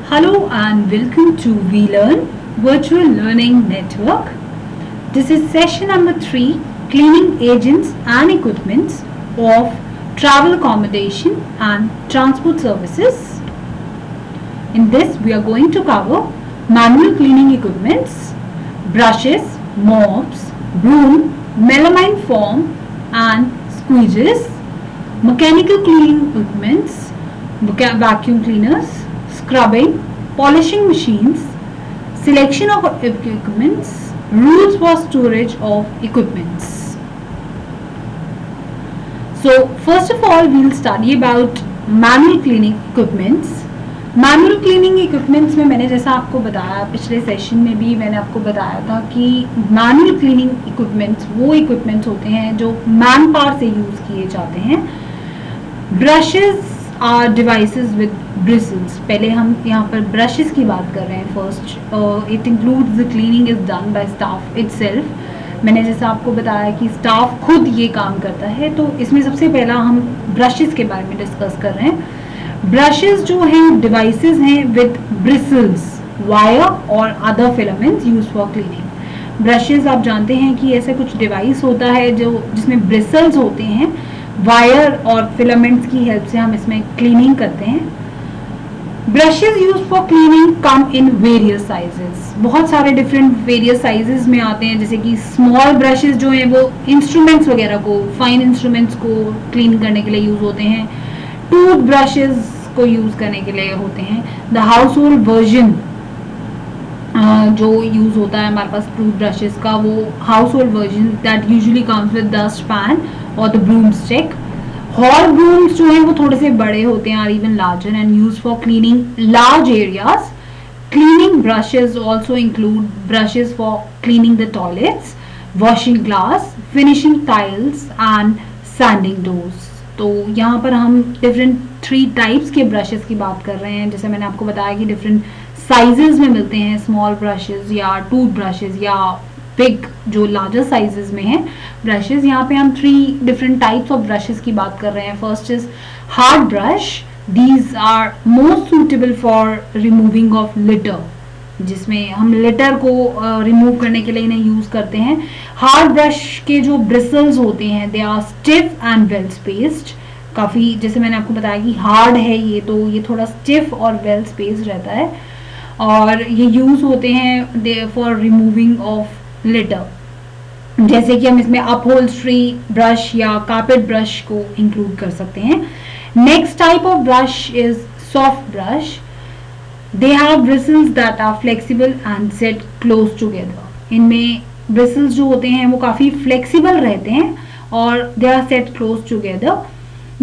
Hello and welcome to VLearn Virtual Learning Network. This is session number 3, Cleaning Agents and Equipments of Travel Accommodation and Transport Services. In this we are going to cover manual cleaning equipments, brushes, mops, broom, melamine foam and squeegees, mechanical cleaning equipments, vacuum cleaners, scrubbing, polishing machines, selection of equipments, rules for storage of equipments. So first of all we will study about manual cleaning equipments. Manual cleaning equipments में मैंने जैसा आपको बताया पिछले session में भी मैंने आपको बताया था कि मैनुअल क्लीनिंग इक्विपमेंट्स वो इक्विपमेंट्स होते हैं जो मैन पावर से यूज़ किए जाते हैं. Brushes are devices with bristles. पहले हम यहाँ पर ब्रशेस की बात कर रहे हैं. First it includes the cleaning is done by staff itself. मैंने जैसा आपको बताया कि स्टाफ खुद ये काम करता है, तो इसमें सबसे पहला हम ब्रशेस के बारे में डिस्कस कर रहे हैं. ब्रशेस जो हैं डिवाइसेस हैं विद ब्रिसल्स, वायर और other filaments use for cleaning. Brushes आप जानते हैं कि ऐसा कुछ डिवाइस होता है जो जिसमें ब्रिसल्स होते हैं, वायर और फिलामेंट्स की हेल्प से हम इसमें क्लीनिंग करते हैं. Brushes use for cleaning come in various sizes. बहुत सारे डिफरेंट वेरियस साइजेस में आते हैं, जैसे कि स्मॉल ब्रशेस जो हैं वो इंस्ट्रूमेंट्स वगैरह को, फाइन इंस्ट्रूमेंट्स को क्लीन करने के लिए यूज होते हैं. टूथ ब्रशेस को यूज करने के लिए होते हैं. द हाउस होल्ड वर्जन जो यूज होता है हमारे पास टूथ ब्रशेस का, वो household version that usually comes with dustpan और the broomstick. Hall brooms जो हैं वो थोड़े से बड़े होते हैं, are even larger and use for cleaning large areas. Cleaning brushes also include brushes for cleaning the toilets, washing glass, finishing tiles and sanding doors. तो यहाँ पर हम डिफरेंट 3 टाइप्स के ब्रशेस की बात कर रहे हैं. जैसे मैंने आपको बताया कि डिफरेंट साइजेस में मिलते हैं, स्मॉल ब्रशेस या टूथ ब्रशेस या बिग जो लार्जर साइजेस में हैं ब्रशेस. यहाँ पे हम 3 डिफरेंट टाइप्स ऑफ ब्रशेस की बात कर रहे हैं. First is hard brush. These are most suitable for removing off litter, जिसमें हम लिटर को रिमूव करने के लिए इन्हें यूज करते हैं. हार्ड ब्रश के जो ब्रिसल्स होते हैं they are stiff and well spaced. काफ़ी, जैसे मैंने आपको बताया कि हार्ड है ये, तो ये थोड़ा स्टिफ और वेल स्पेस्ड रहता है और ये यूज होते हैं फॉर रिमूविंग ऑफ लिटर. जैसे कि हम इसमें अपहोल्स्ट्री ब्रश या कारपेट ब्रश को इंक्लूड कर सकते हैं. Next type of brush is soft brush. They have bristles that are flexible and set close together. इनमें bristles जो होते हैं वो काफ़ी flexible रहते हैं और they are set close together.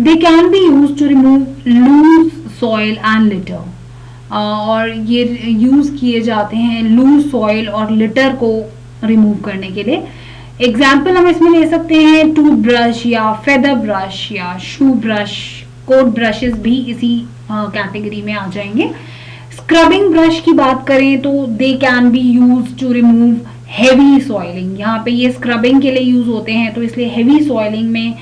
They can be used to remove loose soil and litter. और ये यूज़ किए जाते हैं loose soil और litter को remove करने के लिए. एग्जाम्पल हम इसमें ले सकते हैं टूथ ब्रश या फेदर ब्रश या शू ब्रश. कोट ब्रशेस भी इसी कैटेगरी में आ जाएंगे. स्क्रबिंग ब्रश की बात करें तो they can be use to remove heavy soiling. यहाँ पे ये स्क्रबिंग के लिए यूज होते हैं, तो इसलिए हैवी सॉइलिंग में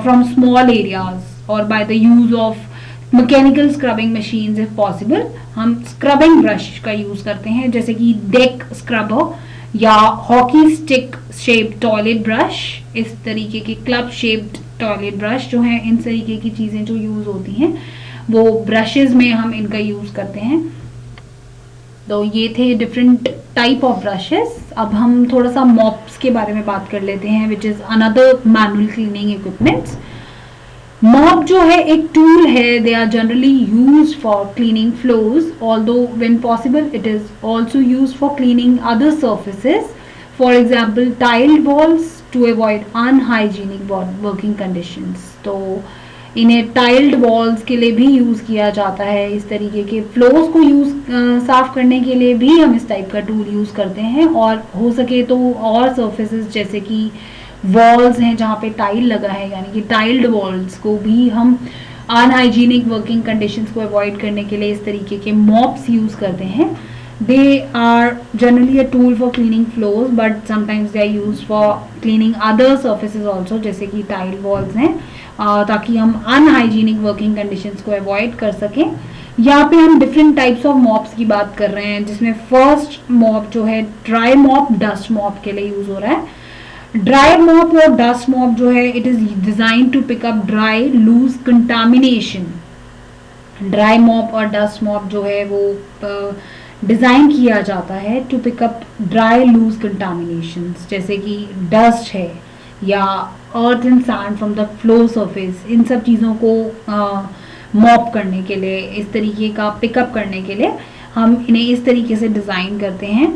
फ्रॉम स्मॉल एरियाज और by the use of mechanical scrubbing machines if possible हम स्क्रबिंग ब्रश का यूज करते हैं, जैसे कि डेक स्क्रबर या hockey stick shaped toilet brush. इस तरीके के क्लब शेप्ड टॉयलेट ब्रश जो हैं, इन तरीके की चीज़ें जो यूज होती हैं वो ब्रशेस में हम इनका यूज करते हैं. तो ये थे डिफरेंट टाइप ऑफ ब्रशेस. अब हम थोड़ा सा मॉप्स के बारे में बात कर लेते हैं, which is another manual cleaning equipments. Mop जो है एक टूल है. They are generally used for cleaning floors, although when possible it is also used for cleaning other surfaces, for example tiled walls to avoid unhygienic working conditions. तो इन्हें tiled walls के लिए भी use किया जाता है. इस तरीके के फ्लोर्स को साफ करने के लिए भी हम इस टाइप का टूल यूज़ करते हैं. और हो सके तो और सर्फेसेस जैसे कि वॉल्स हैं जहाँ पे टाइल लगा है, यानी कि टाइल्ड वॉल्स को भी हम अनहाइजीनिक वर्किंग कंडीशंस को अवॉइड करने के लिए इस तरीके के मॉप्स यूज़ करते हैं. They are generally a tool for cleaning floors, but sometimes they are used for cleaning other surfaces also, जैसे कि टाइल वॉल्स हैं, ताकि हम अनहाइजीनिक वर्किंग कंडीशंस को अवॉइड कर सकें. यहाँ पे हम डिफरेंट टाइप्स ऑफ मॉप्स की बात कर रहे हैं, जिसमें फर्स्ट मॉप जो है ड्राई मॉप डस्ट मॉप के लिए यूज हो रहा है। ड्राई मॉप और डस्ट मॉप जो है it is design to pick up dry loose contamination. Dry mop और डस्ट मॉप जो है वो डिजाइन किया जाता है to pick up dry loose contamination, जैसे कि डस्ट है या earth and sand from the floor surface, इन सब चीज़ों को मॉप करने के लिए, इस तरीके का पिकअप करने के लिए हम इन्हें इस तरीके से डिज़ाइन करते हैं।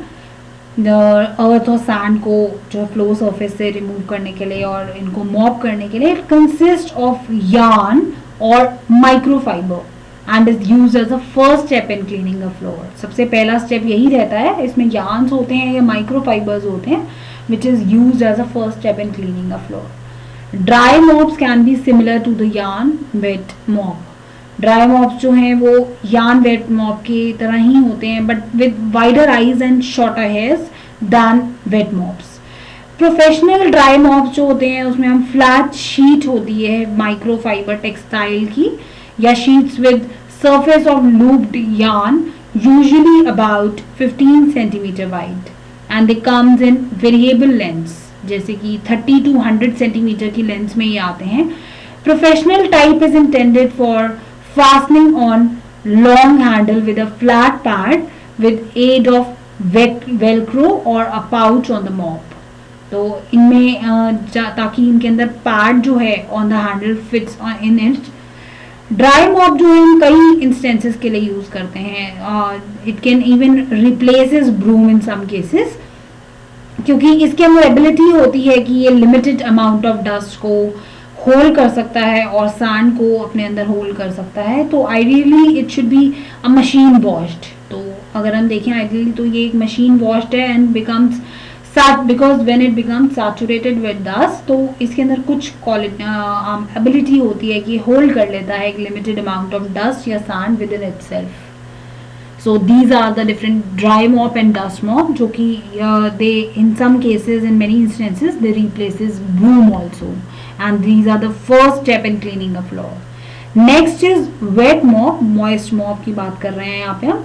अर्थ और सैंड को जो फ्लो सरफेस से रिमूव करने के लिए और इनको मॉप करने के लिए इट कंसिस्ट ऑफ यार्न और microfiber and is used as a first step in cleaning a floor. सबसे पहला स्टेप यही रहता है, इसमें यार्न्स होते हैं या माइक्रोफाइबर्स होते हैं which is used as a first step in cleaning a floor. Dry mops can be similar to the yarn wet mop. Dry mops जो हैं वो यार्न वेट मॉप की तरह ही होते हैं but with wider eyes and shorter hairs than wet mops. Professional dry mops जो होते हैं उसमें हम फ्लैट शीट होती है माइक्रोफाइबर टेक्सटाइल की या sheets with surface of looped yarn usually about 15 centimeter wide and they comes in variable lengths, जैसे कि 30 to 100 centimeter की लेंथ में ये आते हैं। Professional type is intended for fastening on long handle with a flat pad with aid of velcro or a pouch on the mop। तो इनमें ताकि इनके अंदर पैड जो है on the handle fits in it। Dry mop जो है हम कई इंस्टेंसेस के लिए यूज करते हैं। It can even replaces broom in some cases, क्योंकि इसके अंदर एबिलिटी होती है कि ये लिमिटेड अमाउंट ऑफ डस्ट को होल्ड कर सकता है और सैंड को अपने अंदर होल्ड कर सकता है। तो ideally it should be a machine washed. तो अगर हम देखें आइडियली तो ये एक मशीन वॉश्ड है and becomes because when it becomes saturated with dust, तो इसके अंदर कुछ एबिलिटी होती है कि होल्ड कर लेता है एक लिमिटेड अमाउंट ऑफ डस्ट या sand within itself. So these are the different dry mop and dust mop, जो कि they in some cases in many instances they replaces broom also and these are the first step in cleaning a floor. Next is wet mop, moist mop की बात कर रहे हैं यहाँ पे हम।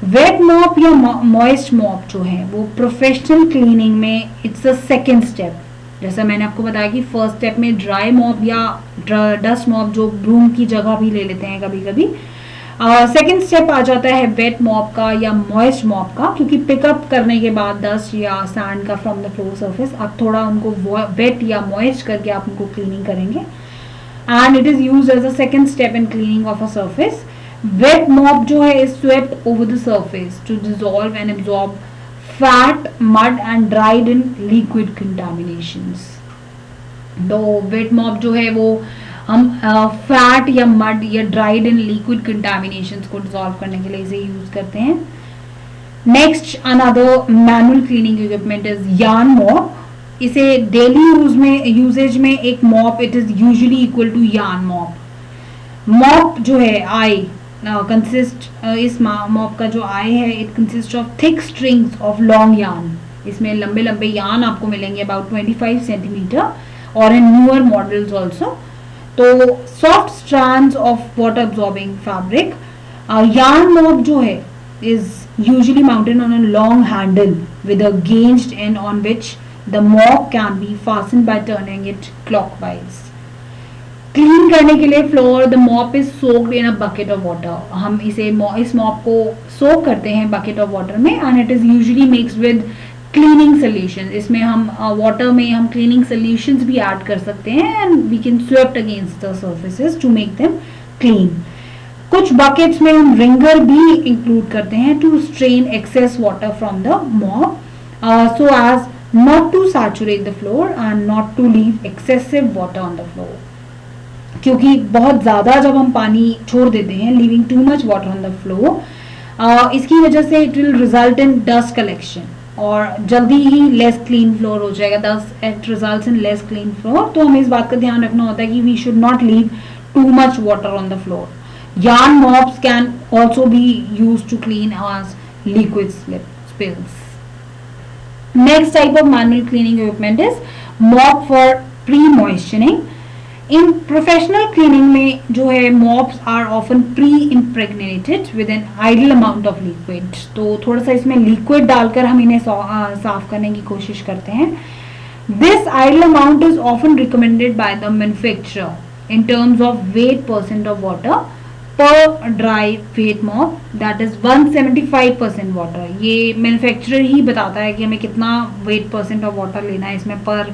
वेट मॉप या मॉइस्ट मॉप जो है वो प्रोफेशनल क्लीनिंग में इट्स अ सेकेंड स्टेप। जैसा मैंने आपको बताया कि फर्स्ट स्टेप में ड्राई मॉप या डस्ट मॉप जो ब्रूम की जगह भी ले लेते हैं कभी कभी, सेकेंड स्टेप आ जाता है वेट मॉप का या मॉइस्ट मॉप का, क्योंकि पिकअप करने के बाद डस्ट या सैंड का फ्रॉम द फ्लोर सरफेस आप थोड़ा उनको वेट या मॉइस्ट करके आप उनको क्लीनिंग करेंगे and it is used as a second step in cleaning of a surface. Wet mop जो है is swept over the surface to dissolve and absorb fat, mud and dried in liquid contaminations। तो wet mop जो है वो हम fat या mud या dried in liquid कंटामिनेशंस को डिसॉल्व करने के लिए इसे यूज करते हैं। Next another manual cleaning equipment is yarn mop. इसे डेली यूजेज में एक mop it is usually equal to yarn mop. Mop जो है आई कंसिस्ट इस मॉप का जो आई है it consist of thick strings of long yarn. इसमें लंबे लंबे यार्न आपको मिलेंगे अबाउट 25 सेंटीमीटर और इन न्यूअर मॉडल्स ऑल्सो। तो soft strands of water absorbing fabric. Yarn mop जो है is usually mounted on a long handle with a ganged end on which the mop can be fastened by turning it clockwise. Clean करने के लिए floor the mop is soaked in a bucket of water. हम इस mop को soak करते हैं bucket of water में and it is usually mixed with cleaning solution. इसमें हम वाटर में हम क्लीनिंग सोल्यूशंस भी ऐड कर सकते हैं and we can swept against the surfaces to make them clean. कुछ बकेट्स में हम रिंगर भी इंक्लूड करते हैं to strain excess water from the mop so as not to saturate the floor and not to leave excessive water on the floor. क्योंकि बहुत ज़्यादा जब हम पानी छोड़ देते हैं leaving too much water on the floor, इसकी वजह से it will result in dust collection और जल्दी ही लेस क्लीन फ्लोर हो जाएगा। Thus it results in less clean floor. तो हमें इस बात का ध्यान रखना होता है कि we should not leave too much water on the floor. Yarn mops can also be use to clean as liquid spills. Next type of manual cleaning equipment is mop for pre-moistening. In professional cleaning में जो है mops are often pre impregnated with an ideal amount of liquid, तो थोड़ा सा इसमें liquid डालकर हम इन्हें साफ करने की कोशिश करते हैं. This ideal amount is often recommended by the manufacturer in terms of weight percent of water per dry weight mop, that is 175% water. ये मैन्युफैक्चरर ही बताता है कि हमें कितना वेट परसेंट ऑफ वाटर लेना है इसमें पर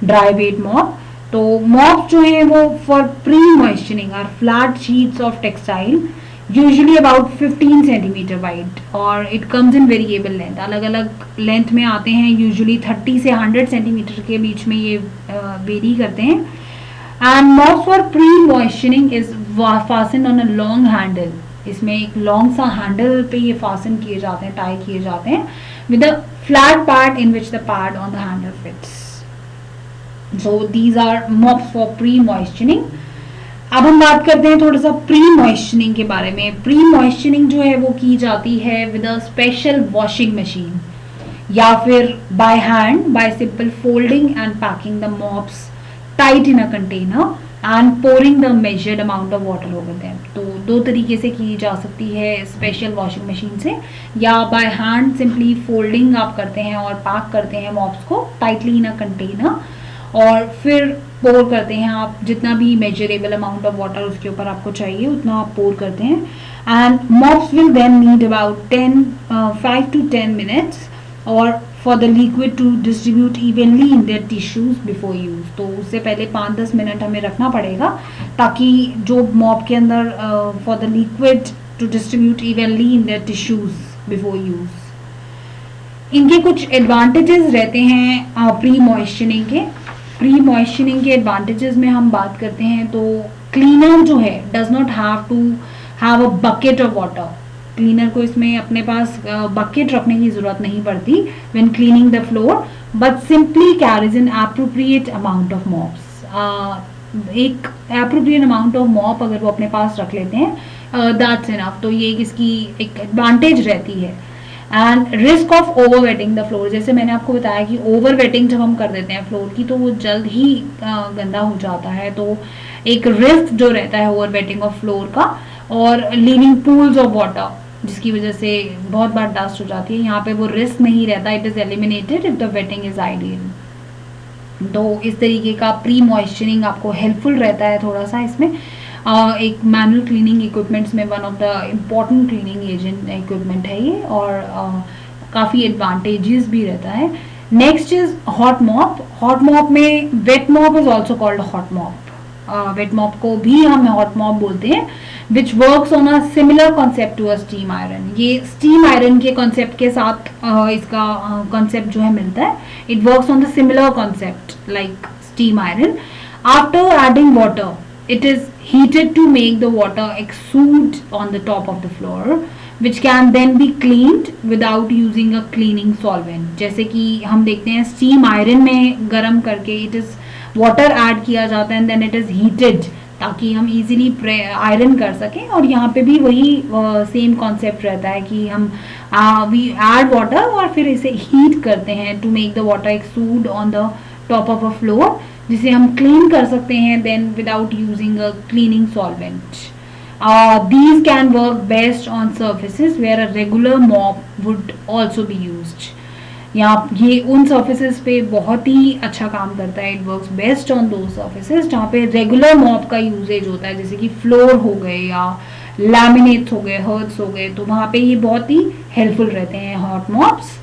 ड्राई वेट मॉप. तो मॉप जो है वो for pre moisturising are flat sheets of textile usually about 15 centimetre wide और it comes in variable length. अलग अलग लेंथ में आते हैं, यूजुअली 30 से 100 सेंटीमीटर के बीच में ये वेरी करते हैं. And mops for pre moisturising is fastened on a long handle. इसमें एक लॉन्ग सा हैंडल पे ये फास्टन किए जाते हैं, टाई किए जाते हैं with a flat part in which the pad on the handle fits. So these are mops for pre-moistening. अब हम बात करते हैं थोड़ा सा प्री मॉइस्चरिंग के बारे में. प्री मॉइस्चरिंग जो है वो की जाती है with a special washing machine या फिर by hand bye simple folding and packing the mops tight in a container and pouring the measured amount of water over them. तो दो तरीके से की जा सकती है, स्पेशल वॉशिंग मशीन से या बाय हैंड सिंपली फोल्डिंग आप करते हैं और पैक करते हैं मॉप्स को टाइटली इन अ कंटेनर और फिर पोर करते हैं आप जितना भी मेजरेबल अमाउंट ऑफ वाटर उसके ऊपर आपको चाहिए उतना आप पोर करते हैं. And mops will then need about 5 to 10 minutes और for the liquid to distribute evenly in their tissues before use. तो उससे पहले 5-10 मिनट हमें रखना पड़ेगा ताकि जो मॉप के अंदर for the liquid to distribute evenly in their tissues before use. इनके कुछ एडवांटेजेस रहते हैं प्री मॉइस्चरिंग के. प्री मॉइस्चरिंग के एडवांटेजेस में हम बात करते हैं तो क्लीनर जो है does not have to have a bucket of water. Cleaner को इसमें अपने पास बकेट रखने की जरूरत नहीं पड़ती when cleaning the floor, but simply carries N appropriate amount of mops. एक एप्रोप्रिएट अमाउंट ऑफ मॉप अगर वो अपने पास रख लेते हैं दैट्स इनफ. तो ये इसकी एक एडवांटेज रहती है. And risk of over waiting the floor, जैसे मैंने आपको बताया कि ओवर वेटिंग जब हम कर देते हैं फ्लोर की तो वो जल्द ही गंदा हो जाता है. तो एक रिस्क जो रहता है ओवर वेटिंग ऑफ फ्लोर का और लीविंग पूल्स ऑफ वाटर जिसकी वजह से बहुत बार डस्ट हो जाती है, यहाँ पे वो रिस्क नहीं रहता. It is eliminated if the waiting is ideal. तो इस तरीके का प्री मॉइस्चरिंग आपको हेल्पफुल रहता है थोड़ा सा इसमें. एक मैनुअल क्लीनिंग इक्विपमेंट्स में one of the important cleaning agent equipment है ये और काफ़ी एडवांटेजेस भी रहता है. Next is hot mop. Hot mop में wet mop is also called hot mop. Wet mop को भी हम हॉट मॉप बोलते हैं which works on a similar concept to a steam iron. ये स्टीम आयरन के कॉन्सेप्ट के साथ इसका कॉन्सेप्ट जो है मिलता है. It works on the similar concept like steam iron. After adding water it is heated to make the water exude on the top of the floor which can then be cleaned without using a cleaning solvent. जैसे कि हम देखते हैं steam iron में गर्म करके it is water add किया जाता है and then it is heated ताकि हम इजीली आयरन कर सकें. और यहाँ पे भी वही सेम कॉन्सेप्ट रहता है कि हम वी ऐड वाटर और फिर इसे हीट करते हैं to make the water exude on the top of a floor जिसे हम क्लीन कर सकते हैं then without using a cleaning solvent. These can work best on surfaces where a regular mop would also be used. यहाँ ये उन surfaces पे बहुत ही अच्छा काम करता है. इट वर्क्स बेस्ट ऑन दो सर्फेसेस जहाँ पे रेगुलर मॉप का यूजेज होता है जैसे कि फ्लोर हो गए या लैमिनेट्स हो गए, हर्ट्स हो गए, तो वहाँ पे ये बहुत ही हेल्पफुल रहते हैं hot mops.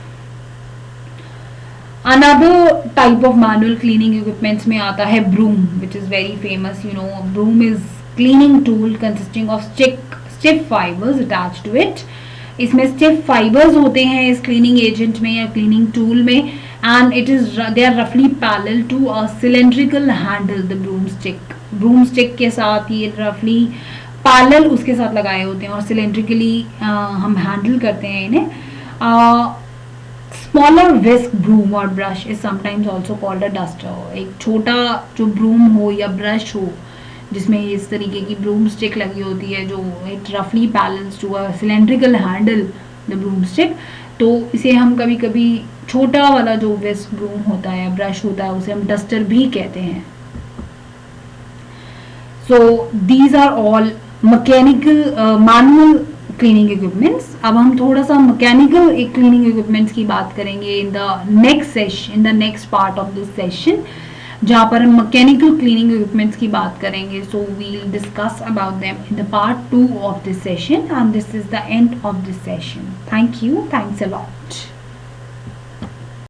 Another type of manual cleaning equipments में आता है broom, which is very famous. You know, broom is cleaning tool consisting of stiff fibers attached to it. इसमें stiff fibers होते हैं इस cleaning agent में या cleaning tool में, and they are roughly parallel to a cylindrical handle, the broomstick. Broomstick के साथ ये roughly parallel उसके साथ लगाए होते हैं और cylindrically हम handle करते हैं इन्हें. Smaller whisk broom or brush is sometimes also called a duster. एक छोटा जो broom हो या brush हो जिसमें इस तरीके की broom stick लगी होती है जो it roughly parallels to a cylindrical handle the broomstick. तो इसे हम कभी कभी छोटा वाला जो whisk broom होता है brush होता है उसे हम duster भी कहते हैं. So these are all mechanical manual cleaning equipments. अब हम थोड़ा सा मैकेनिकल क्लीनिंग इक्विपमेंट्स की बात करेंगे in the next session, in the next part of this session, जहाँ पर हम मैकेनिकल क्लीनिंग इक्विपमेंट्स की बात करेंगे। So we'll discuss about them in the part 2 of this session, and this is the end of this session. Thank you, thanks a lot.